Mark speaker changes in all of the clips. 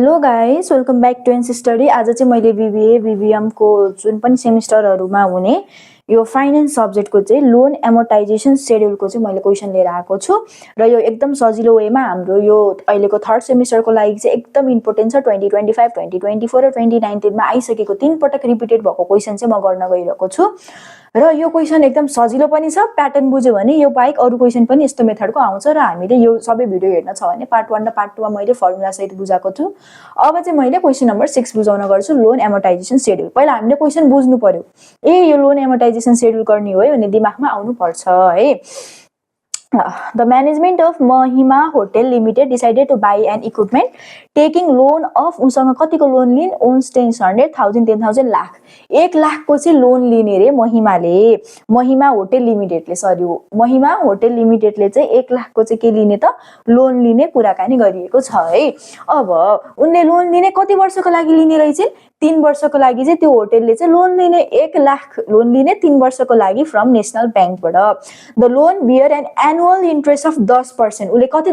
Speaker 1: Hello guys, welcome back to एन्स study. आज चाहिँ मैले BBA BBM को जुन पनि सेमिस्टरहरुमा हुने यो फाइनान्स सब्जेक्टको चाहिँ लोन एमोर्टाइजेसन शेड्युलको चाहिँ मैले क्वेशन लिएर आएको छु र यो एकदम सजिलो वेमा हाम्रो यो अहिलेको थर्ड सेमिस्टरको लागि चाहिँ एकदम इम्पोर्टेन्ट छ। 2025 2024 र 2019 मा आइसकेको 3 पटक रिपिटेड भएको क्वेशन चाहिँ म गर्न गइरहेको छु र यो क्वेशन एकदम सजिलो पनि छ। प्याटर्न बुझ्यो भने यो बाहेक अरु क्वेशन पनि यस्तो मेथडको आउँछ र हामीले यो सबै भिडियो हेर्न छ भने पार्ट 1 र पार्ट 2 मा मैले फर्मुला सहित बुझाएको छु। अब चाहिँ मैले क्वेशन नम्बर 6 बुझाउन गर्छु, लोन एमोर्टाइजेसन शेड्युल। पहिला हामीले क्वेशन बुझ्नु पर्यो, यो लोन एमोर्टाइजेसन शेड्युल गर्ने हो भने दिमागमा आउनु पर्छ है। The management of Mahima Hotel Limited decided to buy an equipment taking loan of उसँग कतिको लोन लिन owns 10,000 10,000 लाख 1 लाख को चाहिँ लोन लिने रे महिमा होटल लिमिटेडले महिमा होटल लिमिटेडले चाहिँ 1 लाख को चाहिँ के लिने त लोन लिने कुराकानी गरिएको छ है। अब उनले लोन लिने कति वर्षको लागि लिने रहेछन्? 3 वर्षको लागि चाहिँ त्यो होटलले चाहिँ लोन लिने 1 लाख लोन लिने 3 वर्षको लागि फ्रम नेशनल बैंकबाट। The loan bear an annual interest of 10%। उले कति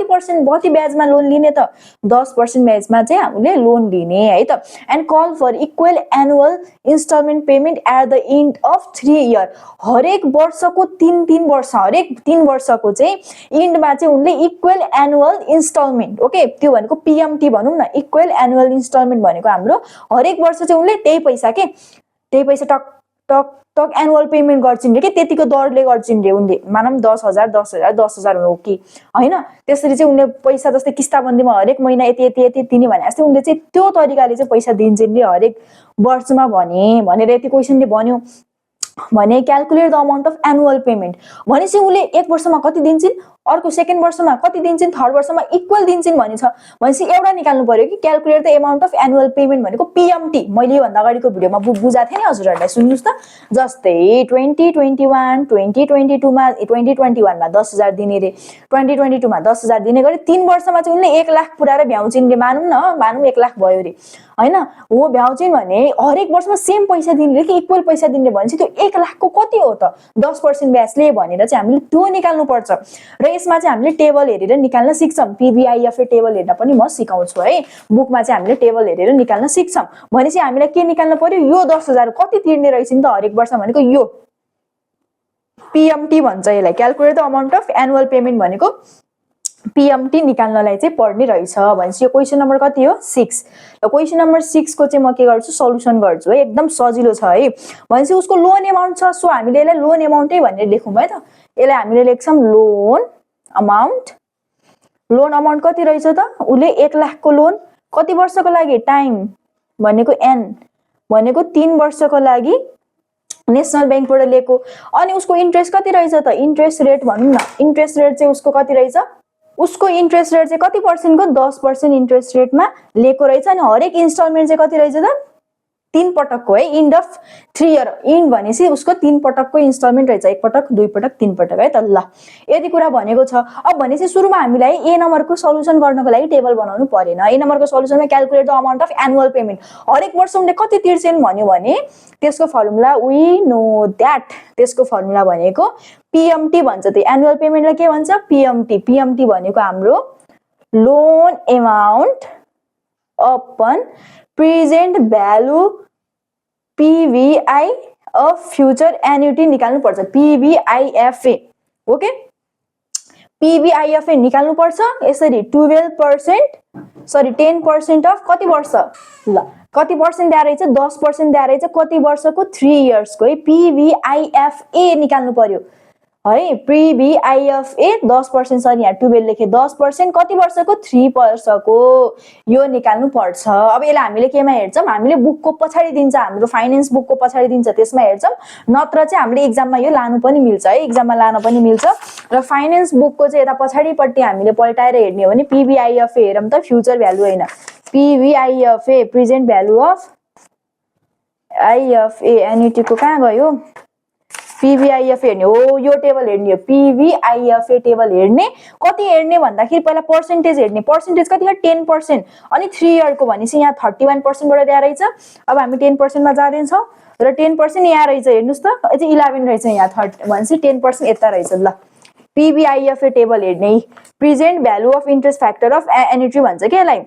Speaker 1: पर्सेन्ट कति ब्याजमा लोन लिने त 10% ब्याजमा चाहिँ हामीले लोन लिने है त। And call for equal annual instalment payment at the end of 3 year. हरेक वर्षको 3 वर्ष हरेक 3 वर्षको चाहिँ एन्डमा चाहिँ उनले इक्वल एनुअल इन्स्टलमेन्ट ओके त्यो भनेको पीएमटी भनौं न। इक्वल एनुअल इन्स्टलमेन्ट भनेको हाम्रो हरेक वर्ष चाहिँ उनले त्यही पैसा टक टक टक एनुअल पेमेन्ट गर्छिन् रे के त्यतिको दरले गर्छिन् रे उनले। मानम 10,000 हो कि हैन, त्यसरी चाहिँ उनले पैसा जस्तै किस्ताबन्दीमा हरेक महिना यति दिने भने जस्तै उनले चाहिँ त्यो तरिकाले चाहिँ पैसा दिन्छन् रे हरेक वर्षमा भनेर यति क्वेशनले भन्यो भने calculate the amount of annual payment भनेपछि उनले एक वर्षमा कति दिन्छन्, अर्को सेकेन्ड वर्षमा कति दिन्छन्, थर्ड वर्षमा इक्वल दिन्छन् भनिन्छ। भनेपछि एउटा निकाल्नु पर्यो कि calculate the amount of annual payment भनेको पीएमटी। मैले यो भन्दा अगाडिको भिडियोमा बुझाएको थिएँ नि हजुरहरुलाई, सुन्नुस् त। जस्तै 2021 2022 मा 2021 मा 10,000 दिने रे, 2022 मा 10,000 दिने गरे 3 वर्षमा चाहिँ उनले 1 लाख पुराएर भ्याउँछिन् रे। मानौं 1 लाख भयो रे हैन, हो भ्याउँछिन् भने हरेक वर्षमा सेम पैसा दिने रे कि इक्वल पैसा दिने भनेपछि त्यो 1 लाख को कति हो त 10% ब्याजले भनेर चाहिँ हामीले त्यो निकाल्नु पर्छ। र यसमा चाहिँ हामीले टेबल हेरेर निकाल्न सिक्छौं। पीबीआईएफए टेबल हेर्न पनि म सिकाउँछु है। बुकमा चाहिँ हामीले टेबल हेरेर निकाल्न सिक्छौं। भनेपछि हामीलाई के निकाल्नु पर्यो, यो 10,000 कति तिर्ने रहेछन् त हरेक वर्ष भनेको यो पीएमटी भन्छ यसलाई। Calculate the amount of annual payment भनेको पीएमटी निकाल्नलाई चाहिँ पर्ने रहेछ। भनेपछि यो क्वेशन नम्बर कति हो 6। र क्वेशन नम्बर 6 को चाहिँ म के गर्छु सल्युसन गर्छु है। एकदम सजिलो छ है। भनेपछि उसको लोन अमाउन्ट छ, सो हामीले यसलाई लोन अमाउन्टै भनेर लेखौं है त। यसलाई हामीले लेख्छौं लोन अमाउन्ट। लोन अमाउन्ट कति रहेछ त उले 1 लाख को लोन कति वर्षको लागि, टाइम भनेको एन भनेको 3 वर्षको लागि नेशनल बैंकबाट लिएको। अनि उसको इन्ट्रेस्ट कति रहेछ त, इन्ट्रेस्ट रेट भनौं न। इन्ट्रेस्ट रेट चाहिँ उसको कति रहेछ, उसको इन्ट्रेस्ट रेट चाहिँ कति पर्सेन्टको 10% इन्ट्रेस्ट रेटमा लिएको रहेछ। अनि हरेक इन्स्टलमेन्ट चाहिँ कति रहेछ त 3 पटकको है। एन्ड अफ 3 इयर एन्ड भनेपछि उसको 3 पटकको इन्स्टलमेन्ट रहेछ, 1 पटक 2 पटक 3 पटक है त। ल यति कुरा भनेको छ। अब भनेपछि सुरुमा हामीलाई ए नम्बरको सल्युसन गर्नको लागि टेबल बनाउनु परेन। ए नम्बरको सल्युसनमा calculate the amount of annual payment हरेक वर्ष उनले कति तिर्छन् भन्यो भने त्यसको फर्मुला वी नो दैट। त्यसको फर्मुला भनेको पीएमटी भन्छ। त्यो एनुअल पेमेन्टलाई के भन्छ पीएमटी। पीएमटी भनेको हाम्रो loan amount upon present value PVI of future annuity निकाल्नु पर्छ। पीवीआईएफए ओके, पीवीआईएफए निकाल्नु पर्छ। यसरी 10% अफ कति वर्ष, ल कति पर्सेन्ट दिएर रहेछ 10% दिएर रहेछ कति वर्षको 3 इयर्सको है। पीवीआईएफए निकाल्नु पर्यो है। पीवीआईएफए 10% सरी यहाँ 12 लेखे 10% कति वर्षको 3 वर्षको यो निकाल्नु पर्छ। अब यसलाई हामीले केमा हेर्छौं, हामीले बुकको पछाडी दिन्छ, हाम्रो फाइनान्स बुकको पछाडी दिन्छ, त्यसमा हेर्छौं। नत्र चाहिँ हामीले एक्जाममा यो लानु पनि मिल्छ है, एक्जाममा लान पनि मिल्छ। र फाइनान्स बुकको चाहिँ यता पछाडीपट्टि हामीले पल्टाएर हेर्ने हो भने पीवीआईएफए हेरौं त, फ्युचर भ्यालु हैन। PVIFA present value of IFA annuity को कहाँ गयो, पीवीआईएफए हेर्ने हो। यो टेबल हेर्ने हो, पीवीआईएफए टेबल हेर्ने। कति हेर्ने भन्दाखेरि पहिला पर्सेन्टेज हेर्ने। पर्सेन्टेज कति हो 10%। अनि 3 इयरको भनेपछि यहाँ 31% बाट दिएर रहेछ। अब हामी 10% मा जाँदैछौं र 10% यहाँ रहेछ हेर्नुस् त, अझै 11 रहेछ यहाँ 30 भनेपछि 10% यता रहेछ। ल पीवीआईएफए टेबल हेर्ने, present value of interest factor of annuity भन्छ के यसलाई।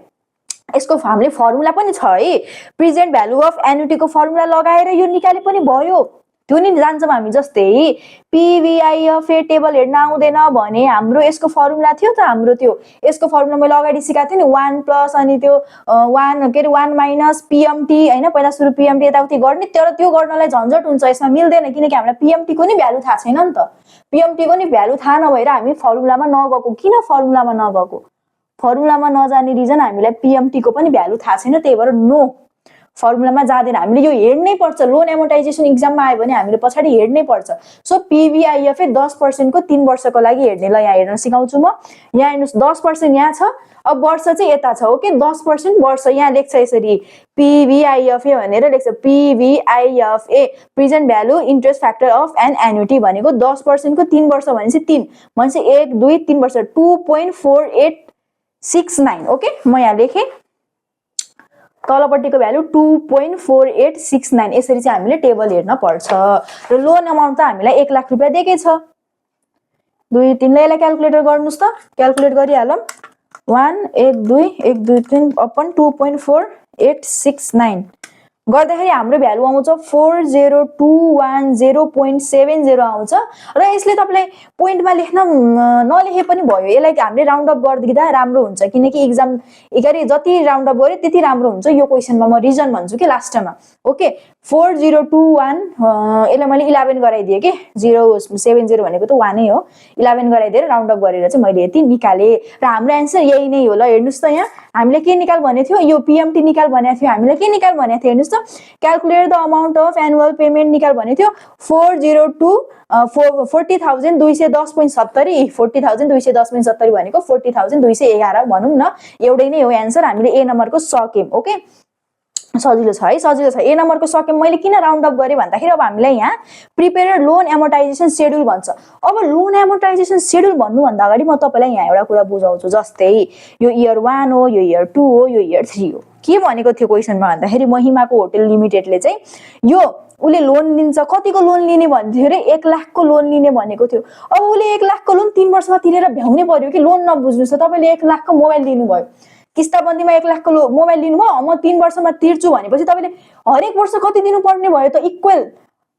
Speaker 1: यसको हामीले फर्मुला पनि छ है, प्रेजेन्ट भ्यालु अफ एन्युटीको फर्मुला लगाएर यो निकाले पनि भयो, त्यो नि जान्छौँ हामी। जस्तै पिभिआइएफए टेबल हेर्न आउँदैन भने हाम्रो यसको फर्मुला थियो त, हाम्रो त्यो यसको फर्मुला मैले अगाडि सिकाएको थिएँ नि, 1 प्लस अनि त्यो 1 माइनस पिएमटी होइन, पहिला सुरु पिएमटी यताउति गर्ने, तर त्यो गर्नलाई झन्झट हुन्छ, यसमा मिल्दैन, किनकि हामीलाई पिएमटीको नि भ्यालु थाहा छैन नि त। पिएमटीको नि भ्यालु थाहा नभएर हामी फर्मुलामा नगएको। किन फर्मुलामा नगएको? फर्मुलामा नजाने रिजन हामीलाई पिएमटीको पनि भ्यालु थाहा छैन, त्यही भएर नो, फर्मुलामा जाँदैन। हामीले यो हेर्नै पर्छ, लोन एमोर्टाइजेसन इक्जाममा आयो भने हामीले पछाडि हेर्नै पर्छ। सो पिभिआइएफए 10% को 3 वर्षको लागि हेर्ने। ल यहाँ हेर्न सिकाउँछु म। यहाँ हेर्नुहोस् 10% यहाँ छ, अब वर्ष चाहिँ यता छ। ओके, 10% वर्ष यहाँ लेख्छ यसरी, पिभिआइएफए भनेर लेख्छ, PVIFA present value interest factor of an annuity भनेको 10% को 3 वर्ष भनेपछि 3 भनेपछि 1 2 3 वर्ष 2.4869। ओके, म यहाँ लेखेँ, तलपट्टिको भ्यालु 2.4869। यसरी चाहिँ हामीले टेबल हेर्न पर्छ। र लोन अमाउन्ट त हामीलाई 1 लाख रुपियाँ दिएकै छ। 2 3 यसलाई क्याल्कुलेटर गर्नुस् त, क्याल्कुलेट गरिहालौँ। 1 1 2 1 2 3 अपन 2.4869 गर्दाखेरि हाम्रो भ्यालु आउँछ 4021.70 आउँछ। र यसले तपाईलाई पोइन्टमा लेख्न नलेखे पनि भयो, यसलाई हामीले राउन्ड अप गरिदिँदा राम्रो हुन्छ, किनकि एक्जाम एघारी जति राउन्ड अप गरे त्यति राम्रो हुन्छ। यो क्वेशनमा म रिजन भन्छु कि लास्टमा। ओके, 4021 यसलाई मैले 11 गराइदिएँ कि, 070 भनेको त 1 नै हो, 11 गराइदिएर राउन्ड अप गरेर चाहिँ मैले यति निकालेँ। र हाम्रो एन्सर यही नै हो। ल हेर्नुस् त, यहाँ हामीले के निकाल भनेको थियो, यो पिएमटी निकाल भनेको थियो, हामीले के निकाल भनेको थियो हेर्नुस् त, calculate the amount of annual payment निकाल भनेको थियो 40,210.70। 40,210.70 भनेको 40,211 भनौँ न, एउटै नै हो एन्सर। हामीले ए नम्बरको सक्यौँ। ओके, सजिलो छ है, सजिलो छ। ए नम्बरको सक्यौँ। मैले किन राउन्ड अप गरेँ भन्दाखेरि अब हामीलाई यहाँ प्रिपेयर लोन एमोर्टाइजेसन सेड्युल भन्छ। अब लोन एमोर्टाइजेसन सेड्युल भन्नुभन्दा अगाडि म तपाईँलाई यहाँ एउटा कुरा बुझाउँछु। जस्तै यो इयर 1 हो, यो इयर 2 हो, यो इयर 3 हो। के भनेको थियो क्वेसनमा भन्दाखेरि महिमाको होटल लिमिटेडले चाहिँ यो उसले लोन लिन्छ, कतिको लोन लिने भन्थ्यो अरे, 1 लाखको लोन लिने भनेको थियो। अब उसले 1 लाखको लोन 3 वर्षमा तिरेर भ्याउनै पर्यो कि। लोन नबुझ्नुहोस् त, तपाईँले 1 लाखको मोबाइल लिनुभयो, किस्ताबन्दीमा 1 लाखको मोबाइल लिनुभयो, म 3 वर्षमा तिर्छु भनेपछि तपाईँले हरेक वर्ष कति दिनुपर्ने भयो त? इक्वल।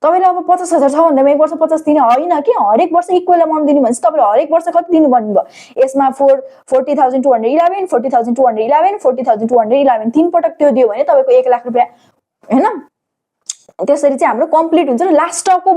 Speaker 1: तपाईँले अब 50,000 छ भन्दा 1 वर्ष 50 दिने होइन कि, हरेक वर्ष इक्वल अमाउन्ट दिनु भनेपछि तपाईँले हरेक वर्ष कति दिनुपर्ने भयो? यसमा 40,211, 40,211, 40,211 3 पटक त्यो दियो भने तपाईँको 1 लाख रुपियाँ होइन। त्यसरी चाहिँ हाम्रो कम्प्लिट हुन्छ। र लास्टको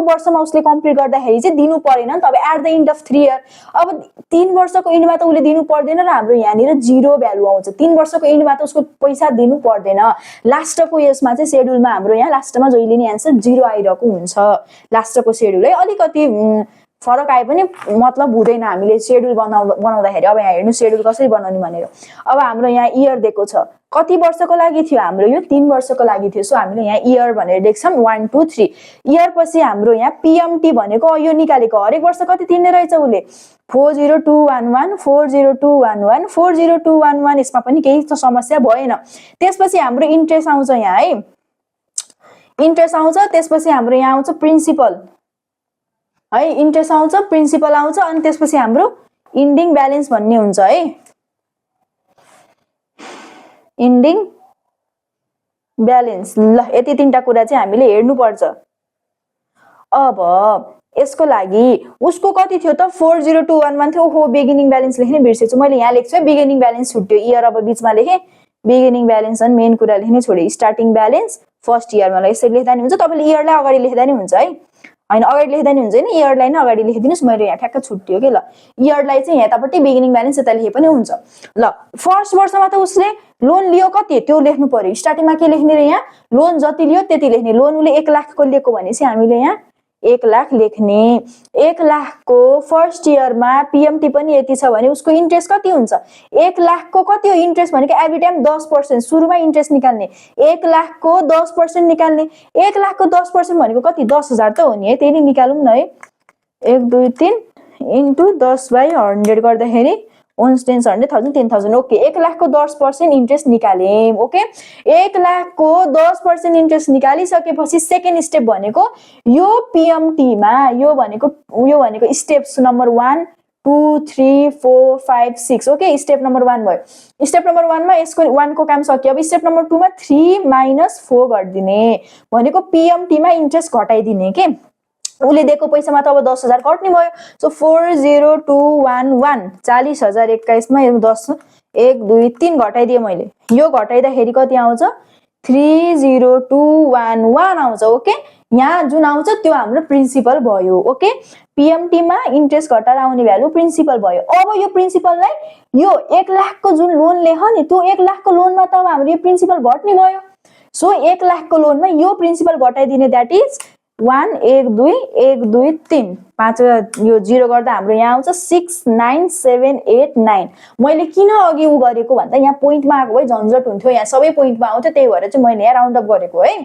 Speaker 1: वर्षमा उसले कम्प्लिट गर्दाखेरि चाहिँ दिनु परेन नि त। अब at the end of 3 year, अब 3 वर्षको एन्डमा त उसले दिनु पर्दैन र हाम्रो यहाँनिर 0 भ्यालु आउँछ। 3 वर्षको एन्डमा त उसको पैसा दिनु पर्दैन। लास्टको यसमा चाहिँ सेड्युलमा हाम्रो यहाँ लास्टमा जहिले नि एन्सर 0 आइरहेको हुन्छ। लास्टको सेड्युल है, अलिकति फरक आए पनि मतलब हुँदैन हामीले सेड्युल बनाउँदाखेरि। अब यहाँ हेर्नु सेड्युल कसरी बनाउने भनेर। अब हाम्रो यहाँ इयर दिएको छ, कति वर्षको लागि थियो हाम्रो यो? 3 वर्षको लागि थियो। सो हामीले यहाँ इयर भनेर लेख्छौँ 1 2 3। इयर पछि हाम्रो यहाँ पिएमटी भनेको यो निकालेको, हरेक वर्ष कति तिर्ने रहेछ उसले? 40211, 40211, 40211। यसमा पनि केही समस्या भएन। त्यसपछि हाम्रो इन्ट्रेस्ट आउँछ यहाँ है, इन्ट्रेस्ट आउँछ। त्यसपछि हाम्रो यहाँ आउँछ प्रिन्सिपल है, इन्ट्रेस्ट आउँछ, प्रिन्सिपल आउँछ, अनि त्यसपछि हाम्रो इन्डिङ ब्यालेन्स भन्ने हुन्छ है, इन्डिङ ब्यालेन्स। ल यति 3टा कुरा चाहिँ हामीले हेर्नुपर्छ। अब यसको लागि उसको कति थियो त? 40211 थियो। ओहो, बिगिनिङ ब्यालेन्स लेख्ने बिर्सेछु मैले, यहाँ लेख्छु है बिगिनिङ ब्यालेन्स छुट्यो, इयर अब बिचमा लेखेँ। बिगिनिङ ब्यालेन्स अनि मेन कुरा लेख्ने छोडे, स्टार्टिङ ब्यालेन्स फर्स्ट इयरमा। ल यसरी लेख्दा नि हुन्छ, तपाईँले इयरलाई अगाडि लेख्दा नि हुन्छ है, होइन अगाडि लेख्दा नि हुन्छ, होइन इयरलाई नै अगाडि लेखिदिनुहोस्। मैले यहाँ ठ्याक्क छुट्टियो कि। ल इयरलाई चाहिँ यतापट्टि बिगिनिङ ब्यालेन्स यता लेखे पनि हुन्छ। ल फर्स्ट वर्षमा त उसले लोन लियो कति त्यो लेख्नु पर्यो। स्टार्टिङमा के लेख्ने रे? यहाँ लोन जति लियो त्यति लेख्ने। लोन उसले 1 लाखको लिएको भनेपछि हामीले यहाँ 1 लाख लेख्ने। 1 लाखको फर्स्ट इयरमा पिएमटी पनि यति छ भने उसको इन्ट्रेस्ट कति हुन्छ? 1 लाखको कति हो इन्ट्रेस्ट भनेको? एभ्री टाइम 10%, सुरुमा इन्ट्रेस्ट निकाल्ने। 1 लाखको 10% निकाल्ने। 1 लाखको 10% भनेको कति? 10,000 त हो नि है, त्यही निकालौँ न है। 1 2 3 इन्टु 10/100 गर्दाखेरि 1 10 100 10,000। ओके, 1 लाखको 10% इन्ट्रेस्ट निकाल्यौँ। ओके, 1 लाखको 10% इन्ट्रेस्ट निकालिसकेपछि सेकेन्ड स्टेप भनेको यो पिएमटीमा यो भनेको steps number 1 2 3 4 5 6 okay step number 1 भयो स्टेप नम्बर 1 मा यसको 1 को काम सक्यो अब स्टेप नम्बर 2 मा 3 - 4 गर्दिने भनेको पीएमटी मा इन्ट्रेस्ट घटाइदिने के उले दिएको पैसामा त अब 10,000 कट्ने भयो सो 40211 40,021 मा 10 1 2 3 घटाइदिए मैले यो घटाइदाखेरि कति आउँछ 30211 आउँछ ओके यहाँ जुन आउँछ त्यो हाम्रो प्रिन्सिपल भयो ओके पीएमटी मा इन्ट्रेस्ट घटाएर आउने भ्यालु प्रिन्सिपल भयो अब यो प्रिन्सिपललाई यो 1 लाख को जुन लोन लेख नि त्यो 1 लाख को लोनमा त अब हाम्रो यो प्रिन्सिपल घट्ने भयो सो 1 लाख को लोनमा यो प्रिन्सिपल घटाइदिने दैट इज 1 1 2 1 2 3 5 यो 0 गर्दा हाम्रो यहाँ आउँछ 69789 मैले किन अघि उ गरेको भन्दा यहाँ पोइन्टमा आएको भए झन्झट हुन्थ्यो यहाँ सबै पोइन्टमा आउँथ्यो त्यही भएर चाहिँ मैले यहाँ राउन्ड अप गरेको है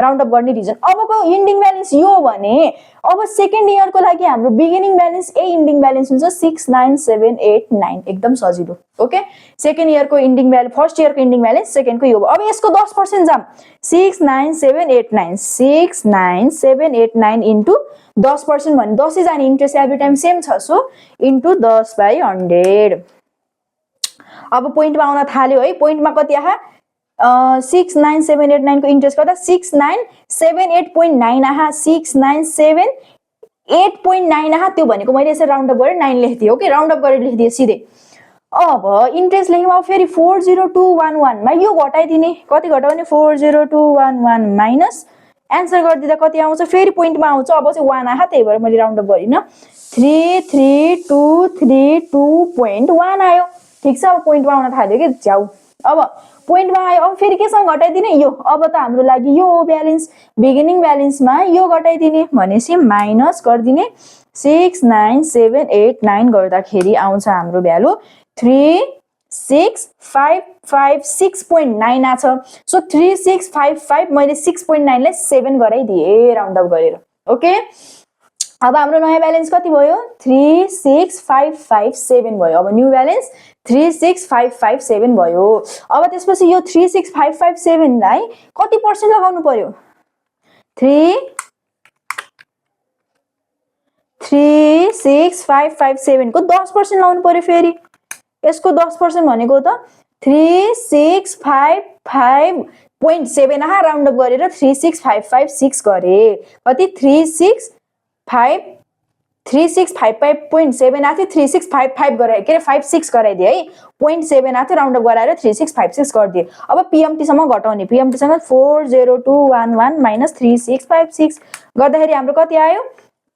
Speaker 1: राउन्ड अप गर्ने रिजन अबको इन्डिङ ब्यालेन्स यो भने अब सेकेन्ड इयर को लागि हाम्रो बिगिनिङ ब्यालेन्स ए इन्डिङ ब्यालेन्स हुन्छ 69789 एकदम सजिलो ओके सेकेन्ड इयर को इन्डिङ ब्यालेन्स फर्स्ट इयर को इन्डिङ ब्यालेन्स सेकेन्ड को यो अब यसको 10% जाम 69789 69789 इन्टु 10% भने 10 जाने इन्ट्रेस्ट एभ्री टाइम सेम छ सो इन्टु 10/100 अब पोइन्टमा आउन थाल्यो है पोइन्टमा कति आहा 69789 को इन्ट्रेस्ट गर्दा 69789 आहा 69789 आहा त्यो भनेको मैले यसरी राउन्ड अप गरेर 9 लेख्दिए ओके राउन्ड अप गरेर लेख्दिए सिधै अब इन्ट्रेस्ट लेख्यौं फेरि 40211 मा यो घटाइदिने कति घटाउने 40211 माइनस आन्सर गर्दिदा कति आउँछ फेरि पोइन्टमा आउँछ अब चाहिँ 1 आहा त्यही भएर मैले राउन्ड अप गरिन 33232.1 आयो ठीक छ अब पोइन्टमा आउन थाल्यो के झ्याउ अब पोइन्टमा आयो अब फेरि केसँग घटाइदिने यो अब त हाम्रो लागि यो ब्यालेन्स बिगिनिङ ब्यालेन्समा यो घटाइदिने भनेसी माइनस गर्दिने 69789 गर्दाखेरि आउँछ हाम्रो भ्यालु 36556.9 आछ सो 3655 मैले 6.9 लाई 7 गराइदिए राउन्ड अप गरेर ओके अब हाम्रो नयाँ ब्यालेन्स कति भयो 36557 भयो अब न्यू ब्यालेन्स 36557 भयो अब त्यसपछि यो 36557 लाई कति पर्सेन्ट लगाउनु पर्यो 36557 को 10% लगाउनु पर्यो फेरि यसको 10% भनेको त 3655.7 आहा राउन्ड अप गरेर 36556 गरे कति 3655.7 आथ्यो 3655 गराए के 56 गराइदिए है 0.7 आथ्यो राउन्ड अप गराएर 3656 गरिदिए अब पीएमटी सम्म घटाउने पीएमटी सँग 40211 माइनस 3656 गर्दाखेरि हाम्रो कति आयो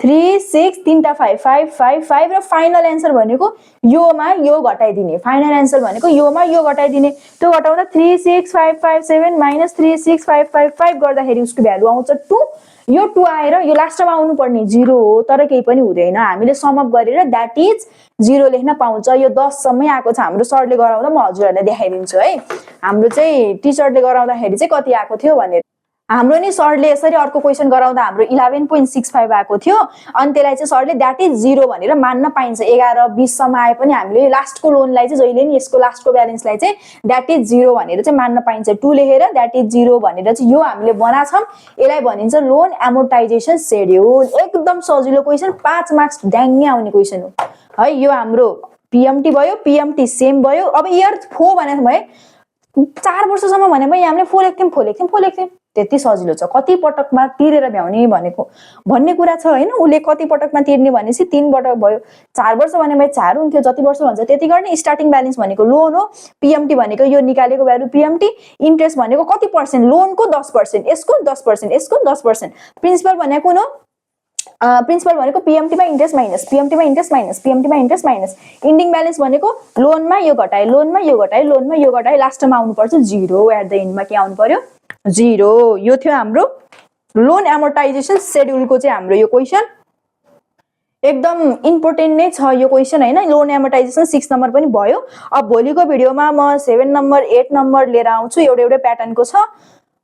Speaker 1: 36 3 555 र फाइनल एन्सर भनेको योमा यो घटाइदिने फाइनल एन्सर भनेको योमा यो घटाइदिने त्यो घटाउँदा 36557 माइनस 36555 गर्दाखेरि उसको भ्यालु आउँछ 2 यो 2 आएर यो लास्टमा आउनु पर्ने 0 हो तर केही पनि हुँदैन हामीले सम अप गरेर दैट इज 0 लेख्न पाउँछ यो 10 सम्मै आएको छ हाम्रो सरले गराउँदा म हजुरहरुलाई देखाइदिन्छु है हाम्रो चाहिँ टिचरले गराउँदाखेरि चाहिँ कति आएको थियो भनेर हाम्रो नि सरले यसरी अर्को क्वेशन गराउँदा हाम्रो 11.65 आएको थियो अनि त्यसलाई चाहिँ सरले दैट इज 0 भनेर मान्न पाइन्छ 11 20 सम्म आए पनि हामीले लास्टको लोनलाई चाहिँ जहिले नि यसको लास्टको ब्यालेन्सलाई चाहिँ दैट इज 0 भनेर चाहिँ मान्न पाइन्छ 2 लेखेर दैट इज 0 भनेर चाहिँ यो हामीले बनाछौं यसलाई भनिन्छ लोन एमोर्टाइजेसन शेड्युल एकदम सजिलो क्वेशन 5 मार्क्स ड्याङ्गै आउने क्वेशन हो है यो हाम्रो पीएमटी भयो पीएमटी सेम भयो अब इयर 4 भने भए 4 वर्षसम्म भने भए हामीले 4 लेख्थ्यौं त्यति सजिलो छ कति पटकमा तिरेर भ्याउने भनेको भन्ने कुरा छ हैन उले कति पटकमा तिर्ने भनेसी 3 पटक भयो 4 वर्ष भने भए 4 हुन्थ्यो जति वर्ष भन्छ त्यति गर्ने स्टार्टिङ ब्यालेन्स भनेको लोन हो पीएमटी भनेको यो निकालेको भ्यालु पीएमटी इन्ट्रेस्ट भनेको कति पर्सेन्ट लोनको 10% यसको 10% यसको 10% प्रिन्सिपल भनेको कुन हो प्रिन्सिपल भनेको पीएमटी मा इन्ट्रेस्ट माइनस पीएमटी मा इन्ट्रेस्ट माइनस पीएमटी मा इन्ट्रेस्ट माइनस इन्डिङ ब्यालेन्स भनेको लोनमा यो घटाए लोनमा यो घटाए लोनमा यो घटाए लास्टमा आउनु पर्छ 0 एट द एन्डमा के आउनु पर्यो 0 यो थियो हाम्रो लोन एमोर्टाइजेसन शेड्युल को चाहिँ हाम्रो यो क्वेशन एकदम इम्पोर्टेन्ट नै छ यो क्वेशन हैन लोन एमोर्टाइजेसन 6 नम्बर पनि भयो अब भोलिको भिडियोमा म 7 नम्बर 8 नम्बर लिएर आउँछु एउटै प्याटर्नको छ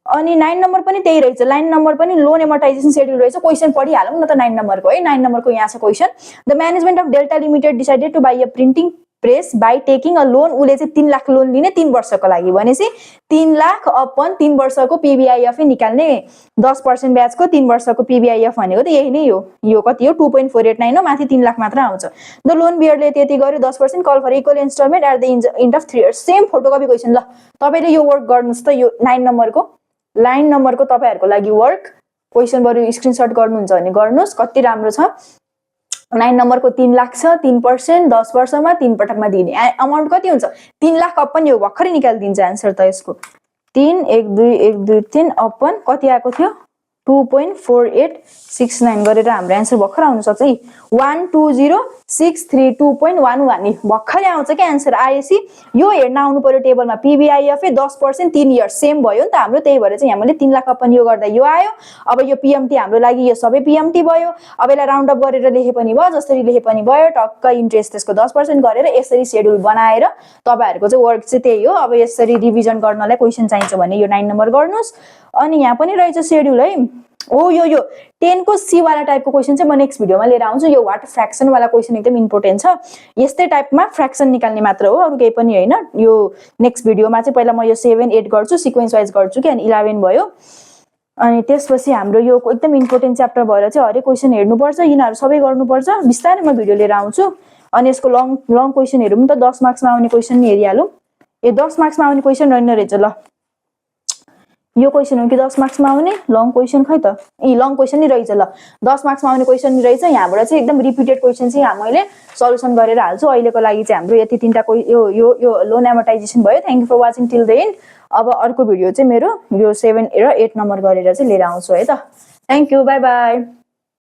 Speaker 1: अनि 9 नम्बर पनि त्यही रहेछ 9 नम्बर पनि लोन एमोर्टाइजेसन शेड्युल रहेछ क्वेशन पढिहालौं न त 9 नम्बरको है 9 नम्बरको यहाँ छ question the management of Delta Limited decided to buy a printing press by taking a loan. उसले चाहिँ 3 लाख लोन लिने 3 वर्षको लागि भनेपछि 3 लाख अपन 3 वर्षको PBIF निकाल्ने 10% ब्याजको 3 वर्षको PBIF भनेको त यही नै हो। यो कति हो 2.489 हो, माथि 3 लाख मात्र आउँछ। द लोन बियरले त्यति गर्यो 10% call for equal instalment at the end of 3 years. Same photocopy question. ल तपाईले यो वर्क गर्नुस् त, यो 9 नम्बरको तपाईहरुको लागि वर्क क्वेसन बरु स्क्रिनशट गर्नुहुन्छ भने गर्नुस्, कति राम्रो छ। 9 नम्बरको 3 लाख छ, 3% 10 वर्षमा 3 पटकमा दिने अमाउन्ट कति हुन्छ 3 लाख अपन। यो भर्खरै निकालिदिन्छ आन्सर त यसको। 3 1 2 1 2 3 अपन कति आएको थियो 2.4869 गरेर हाम्रो आन्सर भर्खर आउन सक्छ है। 120,632.11 भर्खरै आउँछ के आन्सर। आएपछि यो हेर्न आउनु पर्यो टेबलमा PBIF 10% 3 इयर्स सेम भयो नि त हाम्रो, त्यही भएर चाहिँ यहाँ मैले 3 लाख अपन यो गर्दा यो आयो। अब यो PMT हाम्रो लागि यो सबै PMT भयो। अब यसलाई राउन्ड अप गरेर लेखे पनि भयो, जसरी लेखे पनि भयो। टक्क इन्ट्रेस्ट त्यसको 10% गरेर यसरी शेड्युल बनाएर तपाईहरुको चाहिँ वर्क चाहिँ त्यही हो। अब यसरी रिभिजन गर्नलाई क्वेशन चाहिन्छ भने यो 9 नम्बर गर्नुस्। अनि यहाँ पनि रहेछ शेड्युल है। ओ यो 10 को सी वाला टाइपको क्वेशन चाहिँ म नेक्स्ट भिडियोमा लिएर आउँछु। यो व्हाट फ्र्याक्सन वाला क्वेशन एकदम इम्पोर्टेन्ट छ। यस्तै टाइपमा फ्र्याक्सन निकाल्ने मात्र हो, अरु केही पनि हैन। यो नेक्स्ट भिडियोमा चाहिँ पहिला म यो 7 8 गर्छु, सिक्वेन्स वाइज गर्छु कि, अनि 11 भयो। अनि त्यसपछि हाम्रो यो एकदम इम्पोर्टेन्ट च्याप्टर भएर चाहिँ हरेक क्वेशन हेर्नुपर्छ, यिनीहरु सबै गर्नुपर्छ। बिस्तारै म भिडियो लिएर आउँछु। अनि यसको लङ क्वेशनहरु पनि त 10 मार्क्समा आउने क्वेशन नि हेरिहालौं। यो 10 मार्क्समा आउने क्वेशन रहेन रहेछ। ल यो क्वेशन हो कि 10 मार्क्समा आउने लङ क्वेशन, खै त लङ क्वेशन नि रहेछ। ल 10 मार्क्समा आउने क्वेशन नि रहेछ। यहाँबाट चाहिँ एकदम रिपिटेड क्वेशन चाहिँ यहाँ मैले सल्युसन गरेर हाल्छु। अहिलेको लागि चाहिँ हाम्रो यति तीनटा यो लोन एमोर्टाइजेसन भयो। Thank you for watching till the end. अब अर्को भिडियो चाहिँ मेरो यो 7 र 8 नम्बर गरेर चाहिँ लिएर आउँछु है त। Thank you, bye bye.